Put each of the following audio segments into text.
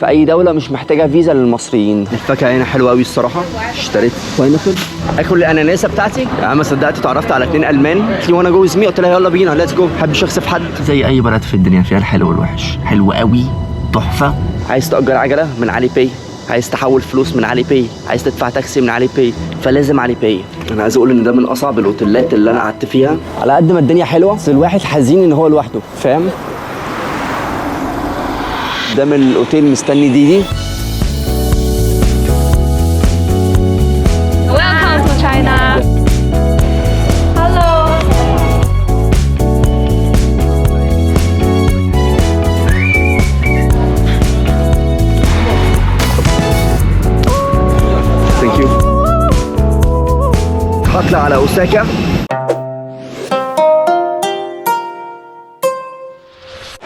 في اي دوله مش محتاجه فيزا للمصريين. الفاكهه هنا حلوه قوي الصراحه. اشتريت باينابل اكل الاناناسه بتاعتي. انا ما صدقت اتعرفت على 2 المان. قلت لي وانا جوز مي، قلت لها يلا بينا ليتس جو. ما بحبش اغصب حد. زي اي بلد في الدنيا فيها الحلو والوحش. حلو قوي تحفه. عايز تأجر عجله من علي باي، عايز تحول فلوس من علي باي، عايز تدفع تاكسي من علي باي، فلازم علي باي. انا عايز اقول ان ده من اصعب الاوتيلات اللي انا قعدت فيها. على قد ما الدنيا حلوه بس الواحد حزين ان هو لوحده، فاهم؟ ده من الاوتيل مستني ديدي. Welcome to China. Hello. Thank you. هطلع على اوساكا.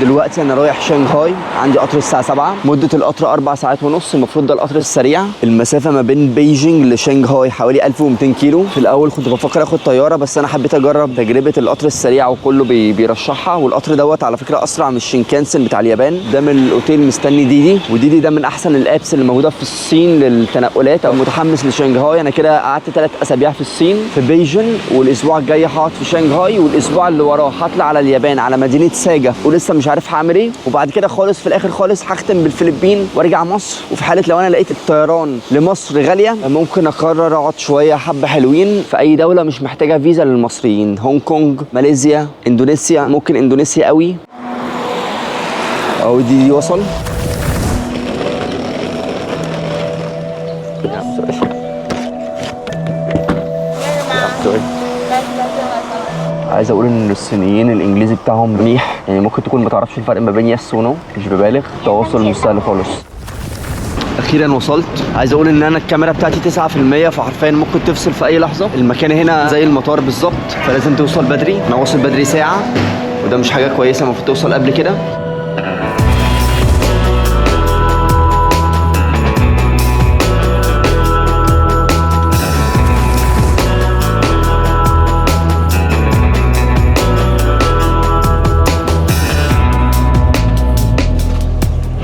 دلوقتي انا رايح شنغهاي، عندي قطر الساعه 7. مده القطر 4 ساعات ونص. المفروض ده القطر السريع. المسافه ما بين بيجينج لشنغهاي حوالي 1200 كيلو. في الاول كنت بفكر اخد طياره، بس انا حبيت اجرب تجربه القطر السريع وكله بيرشحها. والقطر دوت على فكره اسرع من الشينكانسن بتاع اليابان. ده من الاوتيل مستني ديدي. وديدي ده من احسن الابس اللي موجوده في الصين للتنقلات. او متحمس لشنغهاي. انا كده قعدت 3 اسابيع في الصين في بيجينج، والاسبوع الجاي هقعد في شنغهاي، والاسبوع اللي وراه هطلع على اليابان على مدينه ساجا، ولسه مش عارف هعمل ايه. وبعد كده خالص في الاخر خالص هختم بالفلبين وارجع مصر. وفي حاله لو انا لقيت الطيران لمصر غاليه ممكن اقرر اقعد شويه حبه حلوين في اي دوله مش محتاجه فيزا للمصريين. هونج كونج، ماليزيا، اندونيسيا. ممكن اندونيسيا قوي. اهو دي وصل. عايز اقول ان الصينيين الانجليزي بتاعهم منيح، يعني ممكن تكون ما تعرفش الفرق ما بين يس ونو. مش ببالغ، التواصل مش سهل خالص. اخيرا وصلت. عايز اقول ان انا الكاميرا بتاعتي 9%، فحرفيا ممكن تفصل في اي لحظه. المكان هنا زي المطار بالظبط، فلازم توصل بدري. انا واصل بدري ساعه، وده مش حاجه كويسه. المفروض توصل قبل كده.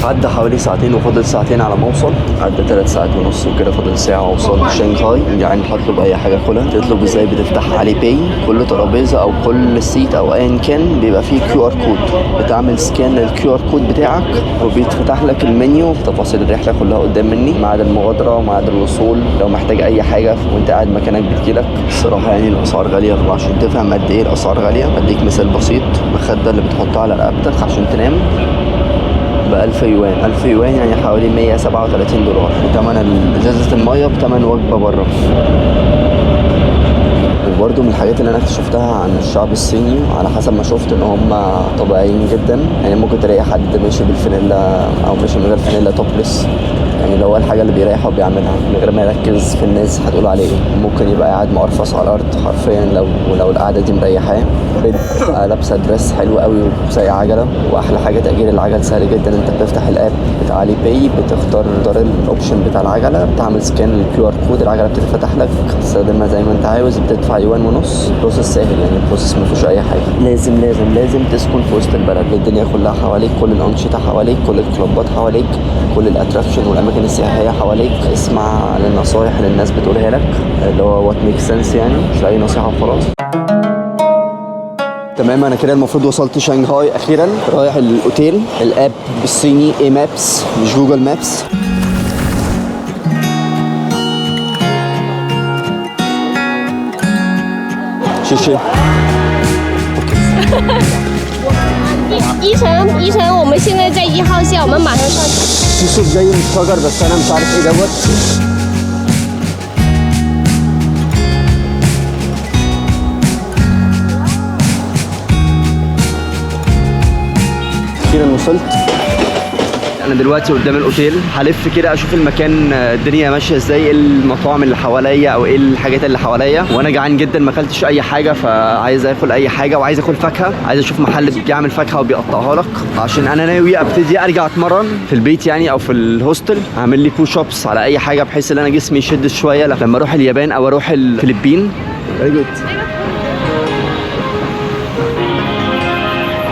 عدى حوالي ساعتين وفاضل ساعتين على ما اوصل. عدى 3 ساعات ونص وكده فاضل ساعه واوصل شنغهاي. يعني هطلب اي حاجه اكلها. تطلب ازاي؟ بتفتح علي باي. كل ترابيزه او كل سيت او ايا كان بيبقى فيه QR كود. بتعمل سكان للQR كود بتاعك وبيتفتح لك المنيو. تفاصيل الرحله كلها قدام مني، ميعاد المغادره وميعاد الوصول. لو محتاج اي حاجه وانت قاعد مكانك بتجيلك. الصراحه يعني الاسعار غاليه. وعشان تفهم قد ايه الاسعار غاليه اديك مثال بسيط. المخده اللي بتحطها على رقبتك عشان تنام ب1000 يوان. 1000 يوان يعني حوالي 137 دولار. وتمن ازازه الميه بتمن وجبه بره. وبرده من الحاجات اللي انا اكتشفتها عن الشعب الصيني على حسب ما شفت ان هم طبيعيين جدا. يعني ممكن تلاقي حد ماشي بالفانيلا او ماشي من غير فانيلا توبلس. يعني لو هو الحاجه اللي بيريحه وبيعملها من غير ما يركز في الناس هتقول عليه ايه. ممكن يبقى قاعد مقرفص على الارض حرفيا لو القعده دي مريحاه. بتبقى لابسه دريس حلو قوي وسايقه عجله. واحلى حاجه تاجير العجل سهل جدا. انت بتفتح الاب بتاع علي باي، بتختار الاوبشن بتاع العجله، بتعمل سكان للQR كود، العجله بتتفتح لك، تستخدمها زي ما انت عاوز. بتدفع يوان ونص. البروسيس سهل، يعني البروسيس ما فيهوش اي حاجه. لازم تسكن في وسط البلد. الدنيا كلها حواليك، كل الانشطه حواليك، كل الكلوبات حواليك، كل الاتراكشن والاماكن السياحيه حواليك. اسمع للنصايح اللي الناس بتقولها لك، اللي هو وات ميك سنس، يعني مش اي نصيحه وخلاص. تمام. انا كده المفروض وصلت شنغهاي اخيرا. رايح الاوتيل. الاب بالصيني اي مابس مش جوجل مابس. شيشي 一晨，我们现在在1号线，我们马上上车。 في صوت جاي من الشجر بس انا مش عارف ايه دوت. اخيرا وصلت. انا دلوقتي قدام الاوتيل. هلف كده اشوف المكان الدنيا ماشيه ازاي، ايه المطاعم اللي حواليا او ايه الحاجات اللي حواليا. وانا جعان جدا ما اكلتش اي حاجه، فعايز اكل اي حاجه وعايز اكل فاكهه. عايز اشوف محل بيعمل فاكهه وبيقطعها لك، عشان انا ناوي ابتدي ارجع اتمرن في البيت يعني او في الهوستل. اعمل لي بوش ابس على اي حاجه بحيث ان انا جسمي يشد شويه لما اروح اليابان او اروح الفلبين.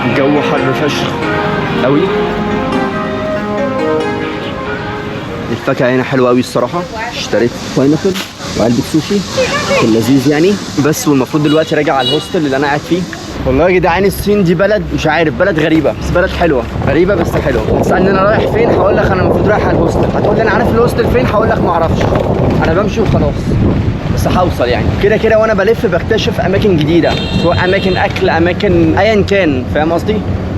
الجو حر فشخ قوي. الفاكهه هنا حلوه قوي الصراحه. اشتريت باينابل وعلبه سوشي كان لذيذ يعني. بس والمفروض دلوقتي راجع على الهوستل اللي انا قاعد فيه. والله يا جدعان الصين دي بلد مش عارف، بلد غريبه بس بلد حلوه، غريبه بس حلوه. هتسالني انا رايح فين، هقول لك انا المفروض رايح على الهوستل. هتقول لي انا عارف الهوستل فين، هقول لك ما اعرفش، انا بمشي وخلاص. بس هوصل يعني كده كده، وانا بلف بكتشف اماكن جديده، سواء اماكن اكل، اماكن ايا كان، فاهم قصدي؟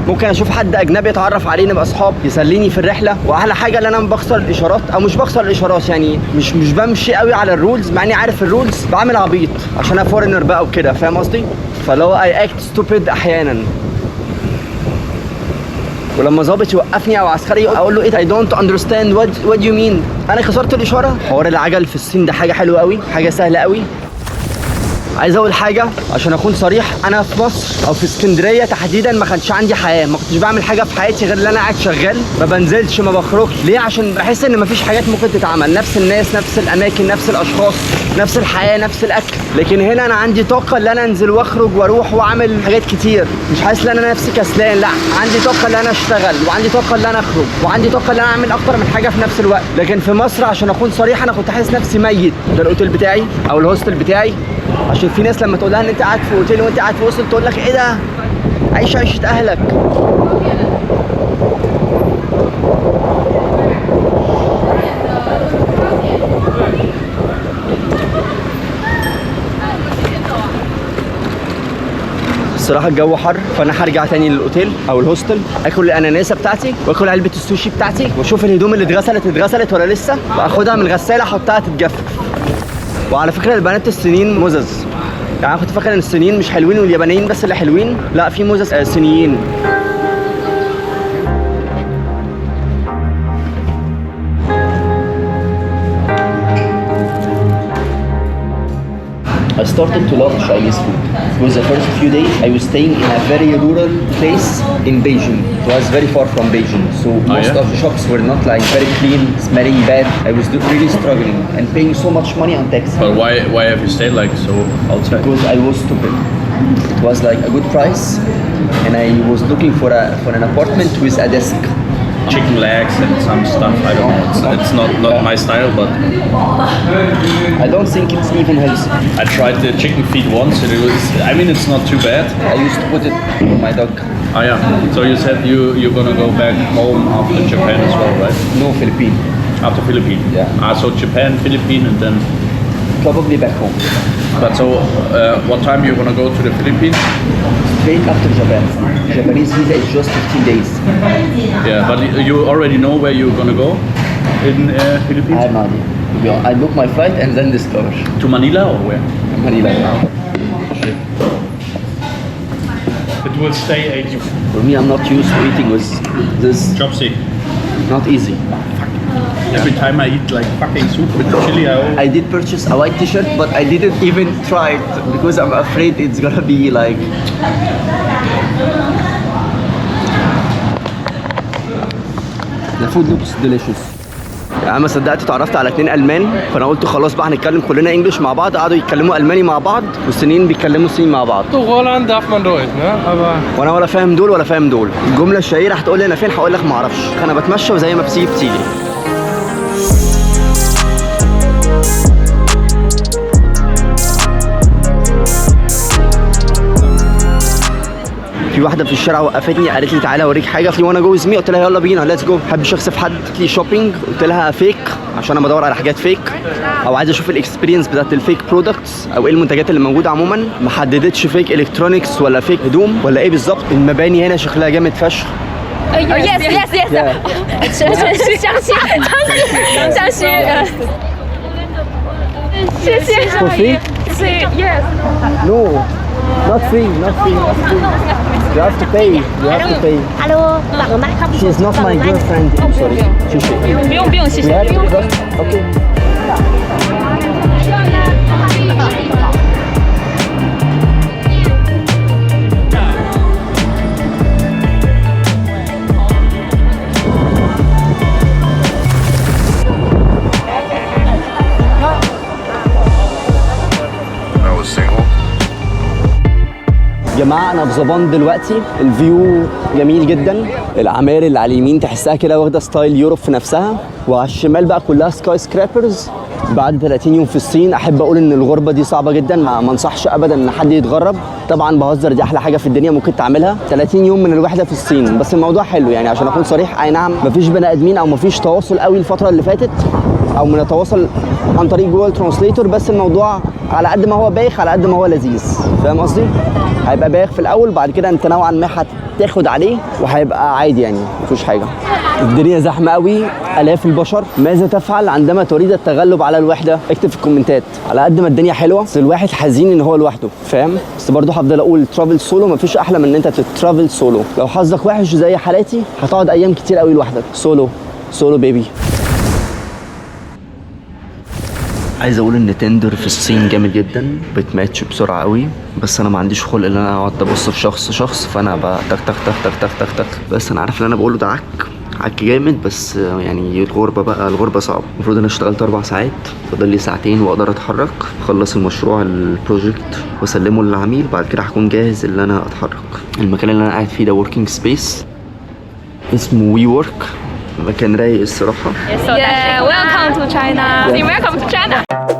ممكن اشوف حد اجنبي اتعرف عليه، نبقى اصحاب، يسليني في الرحله. واحلى حاجه ان انا بخسر الاشارات، او مش بخسر الاشارات يعني، مش بمشي قوي على الرولز، مع اني عارف الرولز، بعمل عبيط عشان انا فورنر بقى وكده، فاهم قصدي؟ فلو اي اكت ستوبيد احيانا. ولما ظابط يوقفني او عسكري اقول له ايه I don't understand what you mean، انا كسرت الاشاره. حوار العجل في الصين ده حاجه حلوه قوي، حاجه سهله قوي. عايز اقول حاجه عشان اكون صريح، انا في مصر او في اسكندريه تحديدا ما كانش عندي حياه، ما كنتش بعمل حاجه في حياتي غير ان انا قاعد شغال، ما بنزلش ما بخرجش. ليه؟ عشان بحس ان مفيش حاجات ممكن تتعمل، نفس الناس نفس الاماكن نفس الاشخاص نفس الحياه نفس الاكل. لكن هنا انا عندي طاقه ان انا انزل واخرج واروح واعمل حاجات كتير، مش حاسس ان انا نفسي كسلان، لا عندي طاقه ان انا اشتغل، وعندي طاقه ان انا اخرج، وعندي طاقه ان انا اعمل اكتر من حاجه في نفس الوقت. لكن في مصر عشان اكون صريح انا كنت حاسس نفسي ميت. ده الاوتيل بتاعي او الهوستل بتاعي، عشان في ناس لما تقول لها ان انت قاعد في اوتيل وانت قاعد في هوستل تقول لك ايه ده، عيش عيشه اهلك. الصراحه الجو حر، فانا هرجع تاني للاوتيل او الهوستل، اكل الاناناسه بتاعتي واكل علبه السوشي بتاعتي، واشوف الهدوم اللي اتغسلت ولا لسه، واخدها من الغساله احطها تتجفف. وعلى فكره البنات الصينيين مزز، يعني انا كنت فاكر ان الصينيين مش حلوين واليابانيين بس اللي حلوين، لا في مزز صينيين. I started to love Chinese food because the first few days I was staying in a very rural place in Beijing. It was very far from Beijing, so most of the shops were not like very clean, smelling bad. I was really struggling and paying so much money on taxi. But why have you stayed like so outside? Because I was stupid. It was like a good price, and I was looking for an apartment with a desk. Chicken legs and some stuff. I don't know. It's not my style, but I don't think it's even healthy. I tried the chicken feet once, and it was. I mean, it's not too bad. I used to put it on my dog. Oh yeah. So you said you're gonna go back home after Japan as well, right? No, Philippines. After Philippines. Yeah. So Japan, Philippines, and then. Probably back home. But so, what time you gonna go to the Philippines? Straight after Japan. Japanese visa is just 15 days. Yeah, but you already know where you're gonna go in Philippines? I have no idea. I book my flight and then discover. To Manila or where? Manila. It will stay 8 years. For me, I'm not used to eating with this. Chopstick. Not easy. Every time I eat like fucking soup with chili, I did purchase a white t-shirt, but I didn't even try it because I'm afraid it's gonna be like. The food looks delicious. يعني ما صدقت اتعرفت على 2 ألمان، فانا قلت خلاص بقى هنتكلم كلنا انجلش مع بعض. قعدوا يتكلموا الماني مع بعض، والصينيين بيتكلموا صيني مع بعض. So Roland darf man Deutsch, ne? Aber وانا ولا فاهم دول ولا فاهم دول. الجمله الشهيره هتقول لي انا فين، هقول لك ما اعرفش، انا بتمشى وزي ما بتيجي بتيجي. في واحده في الشارع وقفتني قالت لي تعالى اوريك حاجه، قالت لي وانا جوز مي، قلت لها يلا بينا ليتس جو. بحبش اخسف حد. قالت لي شوبينج، قلت لها فيك عشان انا بدور على حاجات فيك، او عايز اشوف الاكسبيرينس بتاعت الفيك برودكتس او ايه المنتجات اللي موجوده عموما. ما حددتش فيك الكترونكس ولا فيك هدوم ولا ايه بالظبط. المباني هنا شكلها جامد فشخ. yes.相信谢谢 For free? yes No, not free. You have to pay. hello 绑个麦 She's not my girlfriend. Sorry. 谢谢。不用谢谢 Okay. جماعه انا في زبان دلوقتي، الفيو جميل جدا، العماير اللي على اليمين تحسها كده واخده ستايل يوروب في نفسها، وعلى الشمال بقى كلها سكاي سكرابرز. بعد 30 يوم في الصين احب اقول ان الغربه دي صعبه جدا، ما انصحش ابدا ان حد يتغرب. طبعا بهزر، دي احلى حاجه في الدنيا ممكن تعملها، 30 يوم من الوحده في الصين. بس الموضوع حلو يعني، عشان اكون صريح، اي نعم مفيش بني ادمين او مفيش تواصل قوي الفتره اللي فاتت، او بنتواصل عن طريق جوجل ترانسليتور، بس الموضوع على قد ما هو بايخ على قد ما هو لذيذ. فاهم قصدي؟ هيبقى بايخ في الاول، بعد كده انت نوعا ما هتاخد عليه وهيبقى عادي يعني، مفيش حاجه. الدنيا زحمه قوي، الاف البشر. ماذا تفعل عندما تريد التغلب على الوحده؟ اكتب في الكومنتات. على قد ما الدنيا حلوه بس الواحد حزين ان هو لوحده، فاهم؟ بس برضه هفضل اقول ترافل سولو، مفيش احلى من ان انت تترافل سولو. لو حظك وحش زي حالاتي هتقعد ايام كتير قوي لوحدك. سولو سولو بيبي. عايز اقول ان تندر في الصين جامد جدا، بتماتش بسرعه قوي، بس انا ما عنديش خلق ان انا اقعد ابص في شخص، فانا تك تك تك تك تك تك تك. بس انا عارف ان انا بقوله ده عك جامد، بس يعني الغربه صعبه. المفروض انا اشتغلت 4 ساعات، فاضل لي ساعتين واقدر اتحرك، اخلص المشروع البروجكت واسلمه للعميل، بعد كده هكون جاهز ان انا اتحرك. المكان اللي انا قاعد فيه ده وركينج سبيس اسمه وي ورك، مكان رايق الصراحه. Yeah, welcome to China. Welcome to China.